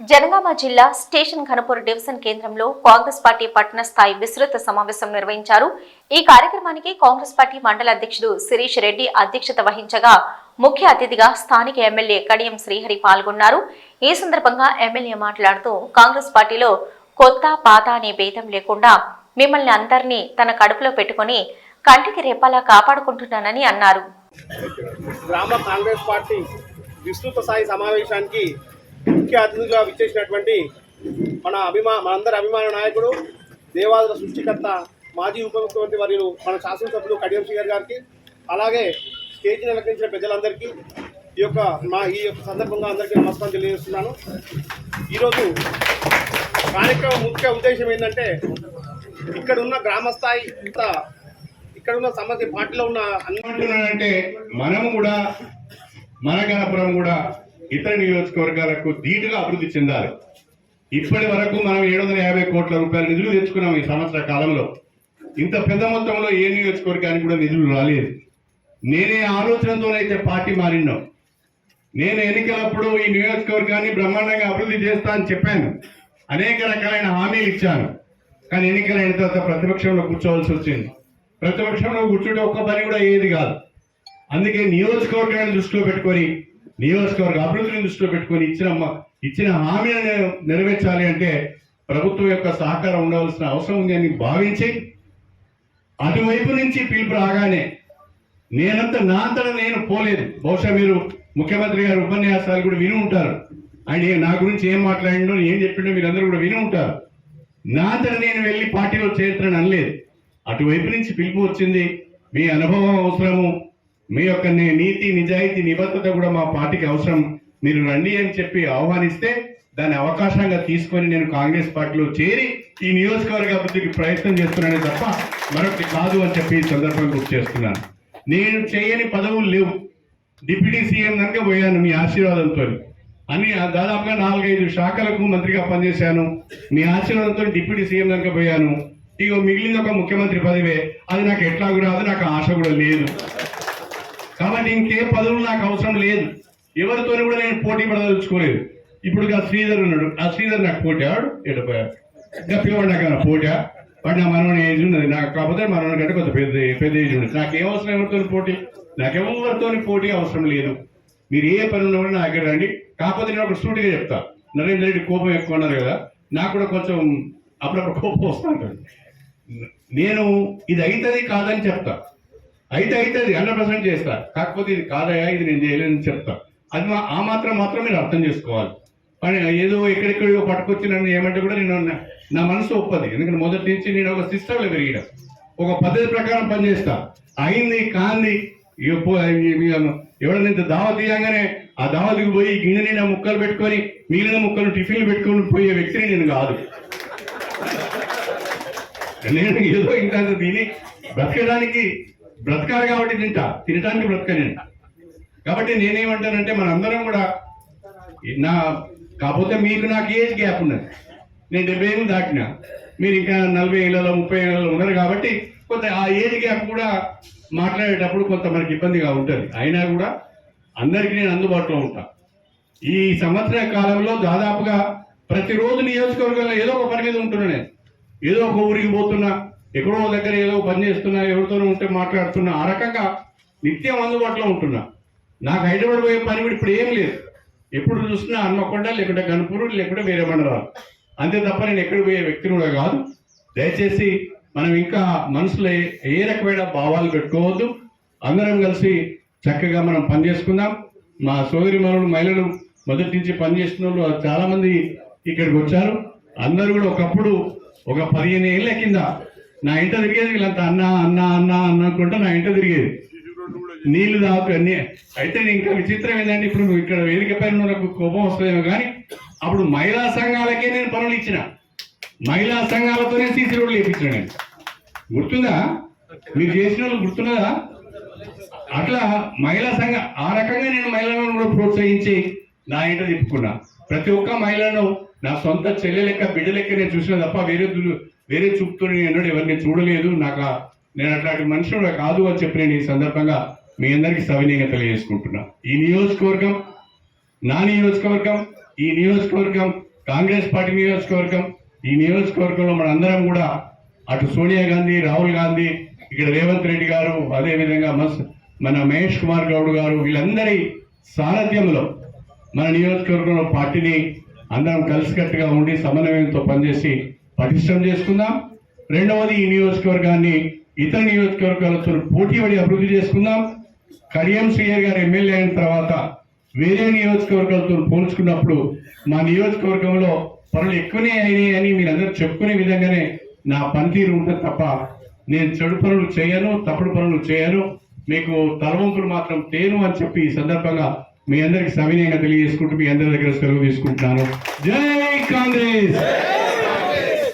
జనగామ జిల్లా station Ghanpur division కేంద్రంలో Congress party పట్టణ స్థాయి విస్తృత సమావేశం నిర్వహించారు. ఈ కార్యక్రమానికి కాంగ్రెస్ పార్టీ మండల అధ్యక్షుడు శిరీష్ రెడ్డి అధ్యక్షత వహించగా ముఖ్య అతిథిగా స్థానిక ఎమ్మెల్యే కడియం శ్రీహరి పాల్గొన్నారు. ఈ సందర్భంగా ఎమ్మెల్యే మాట్లాడుతూ కాంగ్రెస్ పార్టీలో కొత్త పాత అనే భేదం లేకుండా మిమ్మల్ని అందరినీ తన కడుపులో పెట్టుకుని కంటికి రెప్పలా కాపాడుకుంటున్నానని అన్నారు. గ్రామ కాంగ్రెస్ పార్టీ విస్తృత స్థాయి సమావేశానికి ముఖ్య అతిథిగా విచ్చేసినటువంటి మనందరి అభిమాన నాయకుడు దేవాదుల సృష్టికర్త మాజీ ఉప ముఖ్యమంత్రి వర్యులు మన శాసనసభ్యులు కడియం శ్రీహరి గారికి, అలాగే స్టేజ్ని అలంకరించిన పెద్దలందరికీ ఈ యొక్క సందర్భంగా అందరికీ నమస్కారం తెలియజేస్తున్నాను. ఈరోజు కార్యక్రమం ముఖ్య ఉద్దేశం ఏంటంటే ఇక్కడున్న గ్రామస్థాయి ఇక్కడున్న సమస్య పార్టీలో ఉన్న అంటే మనము కూడా మన గణపురం కూడా ఇతర నియోజకవర్గాలకు ధీటుగా అభివృద్ధి చెందాలి. ఇప్పటి వరకు మనం 750 కోట్ల రూపాయల నిధులు తెచ్చుకున్నాం. ఈ సంవత్సర కాలంలో ఇంత పెద్ద మొత్తంలో ఏ నియోజకవర్గానికి కూడా నిధులు రాలేదు. నేనే ఆలోచనతోనైతే పార్టీ మారినాం. నేను ఎన్నికలప్పుడు ఈ నియోజకవర్గాన్ని బ్రహ్మాండంగా అభివృద్ధి చేస్తా అని చెప్పాను. అనేక రకాలైన హామీలు ఇచ్చాను. కానీ ఎన్నికలైన తర్వాత ప్రతిపక్షంలో కూర్చోవలసి వచ్చింది. ప్రతిపక్షంలో కూర్చుంటే ఒక్క పని కూడా ఏది కాదు. అందుకే నియోజకవర్గాన్ని దృష్టిలో పెట్టుకొని, నియోజకవర్గ అభివృద్ధిని దృష్టిలో పెట్టుకొని ఇచ్చిన హామీలను నెరవేర్చాలి అంటే ప్రభుత్వం యొక్క సహకారం ఉండవలసిన అవసరం ఉంది అని భావించి అటువైపు నుంచి పిలుపు రాగానే నా అంతటా నేను పోలేదు. బహుశా మీరు ముఖ్యమంత్రి గారి ఉపన్యాసాలు కూడా విని ఉంటారు. ఆయన నా గురించి ఏం మాట్లాడిండో ఏం చెప్పిండో మీరందరూ కూడా విని ఉంటారు. నా అంతటా నేను వెళ్ళి పార్టీలో చేరుతానని అనలేదు. అటువైపు నుంచి పిలుపు వచ్చింది. మీ అనుభవం అవసరము, మీ యొక్క నీతి నిజాయితీ నిబద్ధత కూడా మా పార్టీకి అవసరం, మీరు రండి అని చెప్పి ఆహ్వానిస్తే దాన్ని అవకాశంగా తీసుకొని నేను కాంగ్రెస్ పార్టీలో చేరి ఈ నియోజకవర్గ అభివృద్ధికి ప్రయత్నం చేస్తున్నానే తప్ప మరొకటి కాదు అని చెప్పి ఈ సందర్భంగా గుర్తు చేస్తున్నాను. నేను చేయని పదవులు లేవు. డిప్యూటీ సీఎం కనుక పోయాను మీ ఆశీర్వాదంతో. అని దాదాపుగా 4-5 శాఖలకు మంత్రిగా పనిచేశాను. మీ ఆశీర్వాదంతో డిప్యూటీ సీఎం కనుక పోయాను. ఇక మిగిలిన ఒక ముఖ్యమంత్రి పదవే, అది నాకు ఎట్లాగూ రాదు, నాకు ఆశ కూడా లేదు. కాబట్టి ఇంకే పదవులు నాకు అవసరం లేదు. ఎవరితో కూడా నేను పోటీ పడదలుచుకోలేదు. ఇప్పుడు ఆ శ్రీధర్ ఉన్నాడు, ఆ శ్రీధర్ నాకు పోటీ ఆడు ఎడిపోయాడు. ఇంకా పిల్లవాడు నాకు పోటా, వాడు నా మనవని ఏజ్ ఉన్నది, నాకు కాకపోతే మనవని కంటే కొంత పెద్ద ఏజ్ ఉన్నది. నాకేం అవసరం ఎవరితో పోటీ? నాకెవరితో పోటీ అవసరం లేదు. మీరు ఏ పని ఉన్నా కూడా నా దగ్గర రండి. కాకపోతే నేను ఒక సూటిగా చెప్తా, నరేంద్ర రెడ్డి కోపం ఎక్కువ ఉన్నారు కదా, నాకు కూడా కొంచెం అప్పుడప్పుడు కోపం వస్తూ ఉంటుంది. నేను ఇది అవుతుంది కాదని చెప్తా, అయితే అవుతుంది 100% చేస్తా. కాకపోతే ఇది కాదయా, ఇది నేను చేయలేదని చెప్తా. అది ఆ మాత్రం మీరు అర్థం చేసుకోవాలి. కానీ ఏదో ఎక్కడెక్కడో పట్టుకొచ్చి నన్ను ఏమంటే కూడా నేను నా మనసు ఒప్పది. ఎందుకంటే మొదటి నుంచి నేను ఒక సిస్టంలో పెరిగిన, ఒక పద్ధతి ప్రకారం పనిచేస్తా. అయింది కాంది ఎవరైనా ఇంత దావా తీయంగానే ఆ దావతికి పోయి గిన్నె నిండా ముక్కలు పెట్టుకొని మిగిలిన ముక్కలు టిఫిన్లు పెట్టుకొని పోయే వ్యక్తిని నేను కాదు. నేను ఏదో ఇంకా తిని బ్రతకాలి కాబట్టి తినడానికి బ్రతకలేను. కాబట్టి నేనేమంటానంటే మనందరం కూడా కాకపోతే మీకు నాకు ఏజ్ గ్యాప్ ఉన్నది. నేను 70 ఏళ్ళు దాటినా, మీరు ఇంకా 40 ఏళ్ళలో 30 ఏళ్ళలో ఉన్నారు. కాబట్టి కొంత ఆ ఏజ్ గ్యాప్ కూడా మాట్లాడేటప్పుడు కొంత మనకి ఇబ్బందిగా ఉంటుంది. అయినా కూడా అందరికీ నేను అందుబాటులో ఉంటా. ఈ సంవత్సర కాలంలో దాదాపుగా ప్రతిరోజు నియోజకవర్గంలో ఏదో ఒక పని మీద ఉంటున్నా. నేను ఏదో ఒక ఊరికి పోతున్నా, ఎక్కడో దగ్గర ఏదో పని చేస్తున్నా, ఎవరితోనూ ఉంటే మాట్లాడుతున్నా. ఆ రకంగా నిత్యం అందుబాటులో ఉంటున్నా. నాకు హైదరాబాద్ పోయే పని కూడా ఇప్పుడు ఏం లేదు. ఎప్పుడు చూసినా హన్మకొండ, లేకుంటే గణపూర్, లేకుంటే వేరే మండలాలు, అంతే తప్ప నేను ఎక్కడ పోయే వ్యక్తిని కూడా కాదు. దయచేసి మనం ఇంకా మనసులో ఏ రకమైన భావాలు పెట్టుకోవద్దు. అందరం కలిసి చక్కగా మనం పనిచేసుకుందాం. మా సోదరి మహిళలు మొదటి నుంచి పనిచేస్తున్న వాళ్ళు చాలామంది ఇక్కడికి వచ్చారు. అందరూ కూడా ఒకప్పుడు ఒక 15 ఏళ్ళ కింద నా ఇంట తిరిగేది. వీళ్ళంతా అన్న అన్న అన్న అనుకుంటా నా ఇంట తిరిగేది. నీళ్లు తాగు అన్నీ. అయితే ఇంకా విచిత్రం ఏంటంటే ఇప్పుడు ఇక్కడ వేదిక పైన నాకు కోపం వస్తుందేమో కానీ అప్పుడు మహిళా సంఘాలకే నేను పనులు ఇచ్చిన. మహిళా సంఘాలతోనే సీసీ రోడ్లు వేయించిన. నేను గుర్తుందా? మీరు చేసిన వాళ్ళు గుర్తున్నదా? అట్లా మహిళా సంఘం ఆ రకంగా నేను మహిళలను కూడా ప్రోత్సహించి నా ఇంట తిప్పుకున్నా. ప్రతి ఒక్క మహిళను నా సొంత చెల్లె లెక్క, బిడ్డ లెక్క నేను చూసిన తప్ప వేరే చూపుతో నేను ఎన్నడూ ఎవరిని చూడలేదు. నేను అట్లాంటి మనుషులు కాదు అని చెప్పి నేను ఈ సందర్భంగా మీ అందరికీ సవినీయంగా తెలియజేసుకుంటున్నా. ఈ నియోజకవర్గం నా నియోజకవర్గం. ఈ నియోజకవర్గం కాంగ్రెస్ పార్టీ నియోజకవర్గం. ఈ నియోజకవర్గంలో మనందరం కూడా అటు సోనియా గాంధీ, రాహుల్ గాంధీ, ఇక్కడ రేవంత్ రెడ్డి గారు, అదేవిధంగా మన మహేష్ కుమార్ గౌడ్ గారు, వీళ్ళందరి సారథ్యంలో మన నియోజకవర్గంలో పార్టీని అందరం కలిసికట్టుగా ఉండి సమన్వయంతో పనిచేసి పటిష్టం చేసుకుందాం. రెండవది, ఈ నియోజకవర్గాన్ని ఇతర నియోజకవర్గాలతో పోటీపడి అభివృద్ధి చేసుకుందాం. కడియం శ్రీయర్ గారు ఎమ్మెల్యే అయిన తర్వాత వేరే నియోజకవర్గాలతో పోల్చుకున్నప్పుడు మా నియోజకవర్గంలో పనులు ఎక్కువనే అయినాయి అని మీరందరూ చెప్పుకునే విధంగానే నా పనితీరు ఉంటుంది తప్ప నేను చెడు పనులు చేయను, తప్పుడు పనులు చేయను, మీకు తలవంపులు మాత్రం తేను అని చెప్పి ఈ సందర్భంగా మీ అందరికి సవినయంగా తెలియజేసుకుంటూ మీ అందరి దగ్గర సెలవు తీసుకుంటున్నాను. జై కాంగ్రెస్.